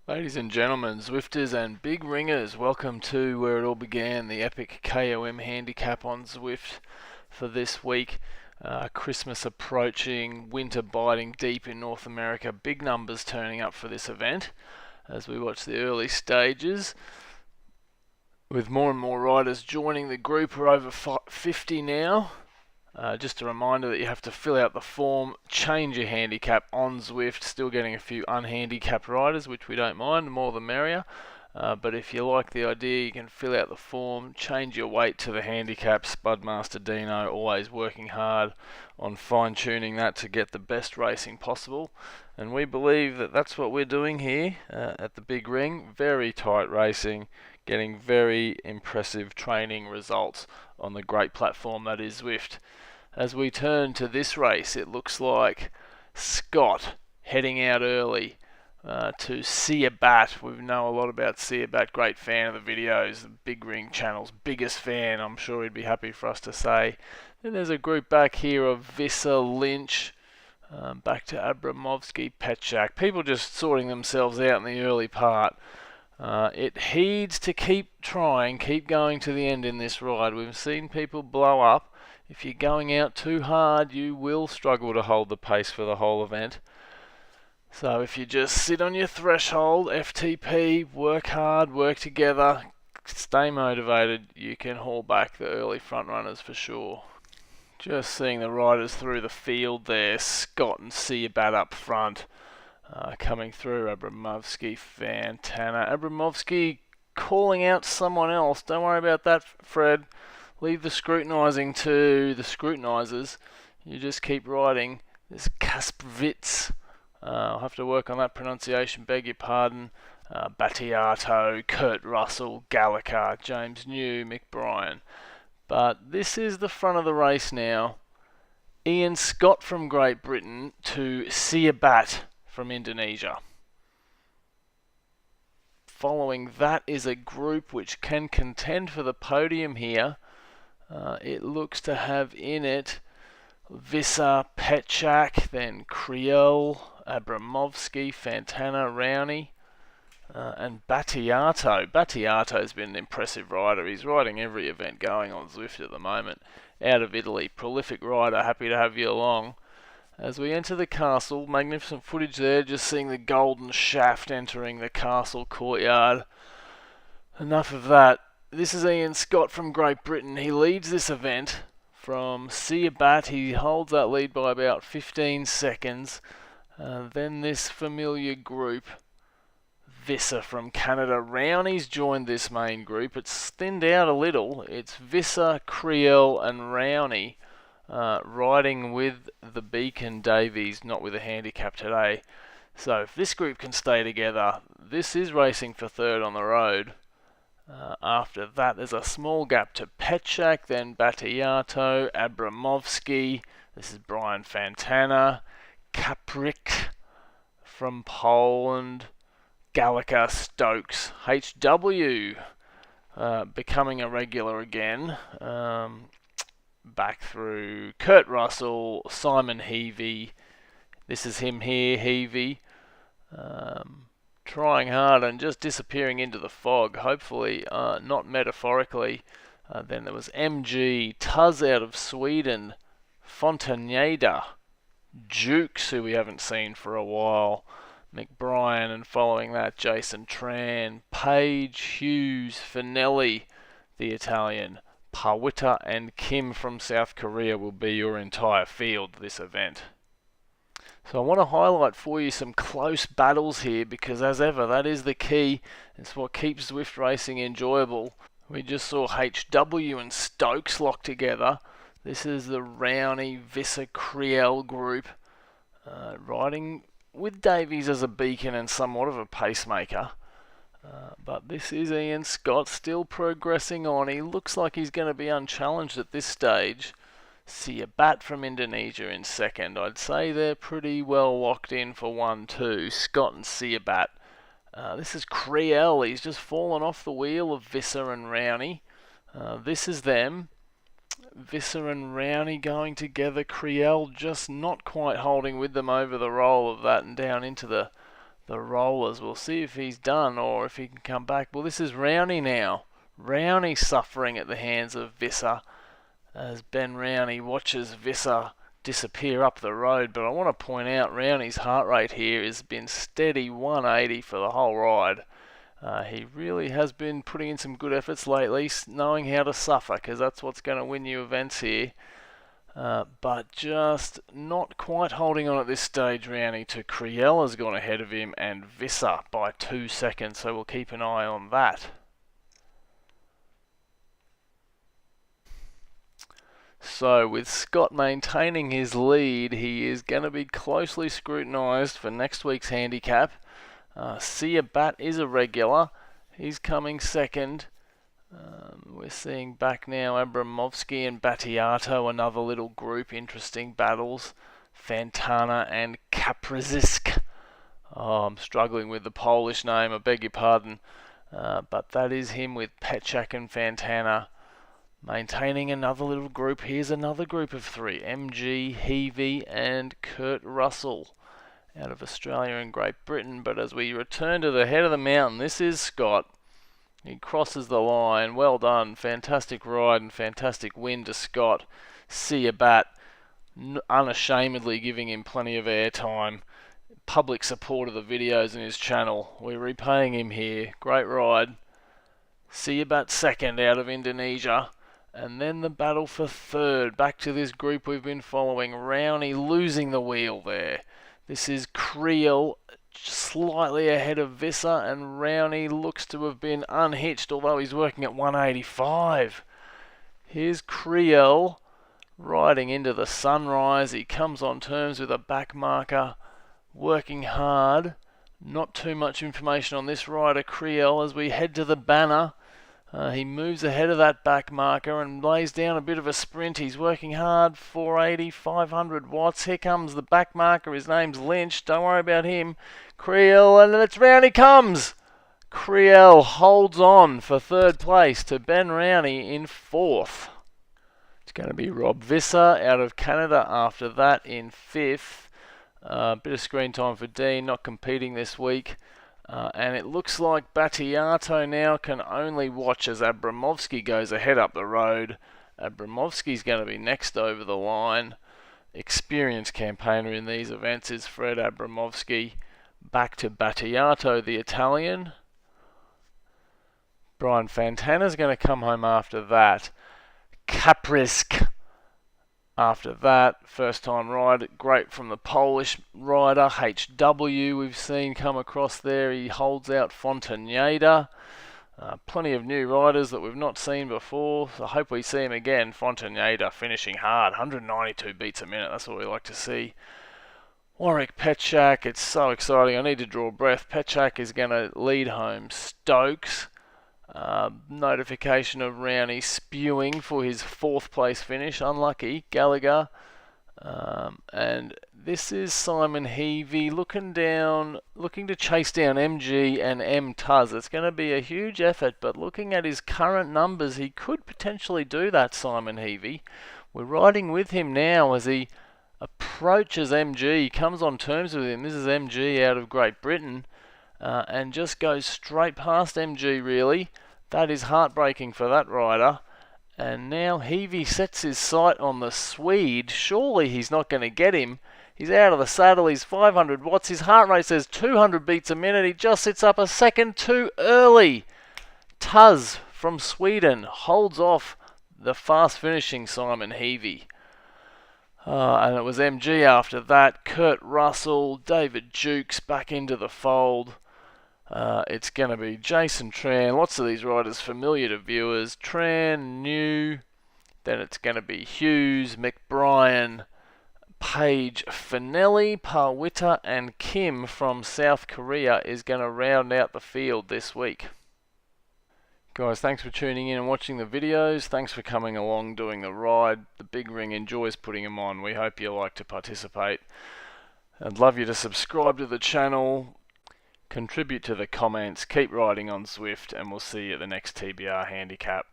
Ladies and gentlemen, Zwifters and big ringers, welcome to where it all began, the epic KOM handicap on Zwift for this week. Christmas approaching, winter biting deep in North America, big numbers turning up for this event as we watch the early stages. With more and more riders joining the group, we're over 50 now. Just a reminder that you have to fill out the form, change your handicap on Zwift. Still getting a few unhandicapped riders, which we don't mind, the more the merrier. But if you like the idea, you can fill out the form, change your weight to the handicap. Spudmaster Dino always working hard on fine-tuning that to get the best racing possible. And we believe that that's what we're doing here at the big ring. Very tight racing, getting very impressive training results on the great platform that is Zwift. As we turn to this race, it looks like Scott heading out early to See a Bat. We know a lot about See a Bat, great fan of the videos, the Big Ring channel's biggest fan, I'm sure he'd be happy for us to say. Then there's a group back here of Visser, Lynch, back to Abramovsky, Petchak. People just sorting themselves out in the early part. It heeds to keep trying, keep going to the end in this ride. We've seen people blow up. If you're going out too hard, you will struggle to hold the pace for the whole event. So if you just sit on your threshold, FTP, work hard, work together, stay motivated, you can haul back the early front runners for sure. Just seeing the riders through the field there, Scott and Seabat up front. Coming through, Abramovsky, Fantana. Abramovsky calling out someone else. Don't worry about that, Fred. Leave the scrutinising to the scrutinisers. You just keep riding. There's Kasprvitz. I'll have to work on that pronunciation, beg your pardon. Battiato, Kurt Russell, Gallagher, James New, Mick Bryan. But this is the front of the race now. Ian Scott from Great Britain to Siabat from Indonesia. Following that is a group which can contend for the podium here. It looks to have in it Visser, Petchak, then Kriel, Abramovsky, Fantana, Rowney, and Battiato. Battiato's been an impressive rider. He's riding every event going on Zwift at the moment. Out of Italy, prolific rider, happy to have you along. As we enter the castle, magnificent footage there, just seeing the golden shaft entering the castle courtyard. Enough of that. This is Ian Scott from Great Britain. He leads this event from Seabat. He holds that lead by about 15 seconds. Then this familiar group, Visser from Canada. Rowney's joined this main group. It's thinned out a little. It's Visser, Kriel and Rowney riding with the Beacon Davies, not with a handicap today. So if this group can stay together, this is racing for third on the road. After that, there's a small gap to Petchak, then Battiato, Abramovsky. This is Brian Fantana, Kaprik from Poland, Gallagher, Stokes, HW becoming a regular again. Back through Kurt Russell, Simon Heavey. This is him here, Heavey. Trying hard and just disappearing into the fog, hopefully not metaphorically. Then there was MG, Tuz out of Sweden, Fontaneda, Jukes, who we haven't seen for a while, McBrien, and following that Jason Tran, Page, Hughes, Finelli, the Italian, Pawita and Kim from South Korea will be your entire field this event. So I want to highlight for you some close battles here because as ever that is the key. It's what keeps Zwift racing enjoyable. We just saw HW and Stokes locked together. This is the Rowney, Visser, Kriel group riding with Davies as a beacon and somewhat of a pacemaker. But this is Ian Scott still progressing on. He looks like he's going to be unchallenged at this stage. Siabat from Indonesia in second. I'd say they're pretty well locked in for 1-2. Scott and Siabat. This is Kriel. He's just fallen off the wheel of Visser and Rowney. This is them. Visser and Rowney going together. Kriel just not quite holding with them over the roll of that and down into the the rollers. We'll see if he's done or if he can come back. Well, this is Rowney now. Rowney suffering at the hands of Visser as Ben Rowney watches Visser disappear up the road. But I want to point out Rowney's heart rate here has been steady 180 for the whole ride. He really has been putting in some good efforts lately, knowing how to suffer, because that's what's going to win you events here. But just not quite holding on at this stage. Rowney to Kriel has gone ahead of him, and Visser by 2 seconds, so we'll keep an eye on that. So with Scott maintaining his lead, he is going to be closely scrutinised for next week's handicap. Bat is a regular. He's coming second. We're seeing back now Abramovsky and Battiato, another little group. Interesting battles. Fantana and Kaprzysk. Oh, I'm struggling with the Polish name, I beg your pardon. But that is him with Petchak and Fantana. Maintaining another little group. Here's another group of 3. MG, Heavey and Kurt Russell out of Australia and Great Britain. But as we return to the head of the mountain, this is Scott. He crosses the line. Well done. Fantastic ride and fantastic win to Scott. Bat unashamedly giving him plenty of airtime. Public support of the videos in his channel. We're repaying him here. Great ride. Bat second out of Indonesia. And then the battle for third. Back to this group we've been following. Rowney losing the wheel there. This is Kriel slightly ahead of Visser, and Rowney looks to have been unhitched, although he's working at 185. Here's Kriel riding into the sunrise. He comes on terms with a back marker, working hard. Not too much information on this rider, Kriel, as we head to the banner. He moves ahead of that back marker and lays down a bit of a sprint. He's working hard, 480, 500 watts. Here comes the back marker. His name's Lynch. Don't worry about him. Kriel, and it's Rowney comes. Kriel holds on for third place to Ben Rowney in fourth. It's going to be Rob Visser out of Canada after that in fifth. Bit of screen time for Dean, not competing this week. And it looks like Battiato now can only watch as Abramovsky goes ahead up the road. Abramovsky's going to be next over the line. Experienced campaigner in these events is Fred Abramovsky. Back to Battiato, the Italian. Brian Fantana's going to come home after that. Kaprzysk after that. First time ride, great from the Polish rider. HW we've seen come across there. He holds out Fontaneda. Plenty of new riders that we've not seen before. So I hope we see him again. Fontaneda finishing hard. 192 beats a minute. That's what we like to see. Warwick Petchak. It's so exciting. I need to draw breath. Petchak is going to lead home Stokes. Notification of Rowney spewing for his fourth place finish. Unlucky. Gallagher. And this is Simon Heavey looking to chase down MG and M Tuz. It's going to be a huge effort, but looking at his current numbers, he could potentially do that, Simon Heavey. We're riding with him now as he approaches MG, comes on terms with him. This is MG out of Great Britain, and just goes straight past MG, really. That is heartbreaking for that rider. And now Heavey sets his sight on the Swede. Surely he's not going to get him. He's out of the saddle. He's 500 watts. His heart rate says 200 beats a minute. He just sits up a second too early. Tuz from Sweden holds off the fast finishing Simon Heavey. And it was MG after that. Kurt Russell, David Jukes back into the fold. It's going to be Jason Tran. Lots of these riders familiar to viewers. Tran, New. Then it's going to be Hughes, McBrien, Page, Finelli, Parwitta, and Kim from South Korea is going to round out the field this week. Guys, thanks for tuning in and watching the videos. Thanks for coming along doing the ride. The Big Ring enjoys putting them on. We hope you like to participate. I'd love you to subscribe to the channel, contribute to the comments, keep riding on Zwift, and we'll see you at the next TBR Handicap.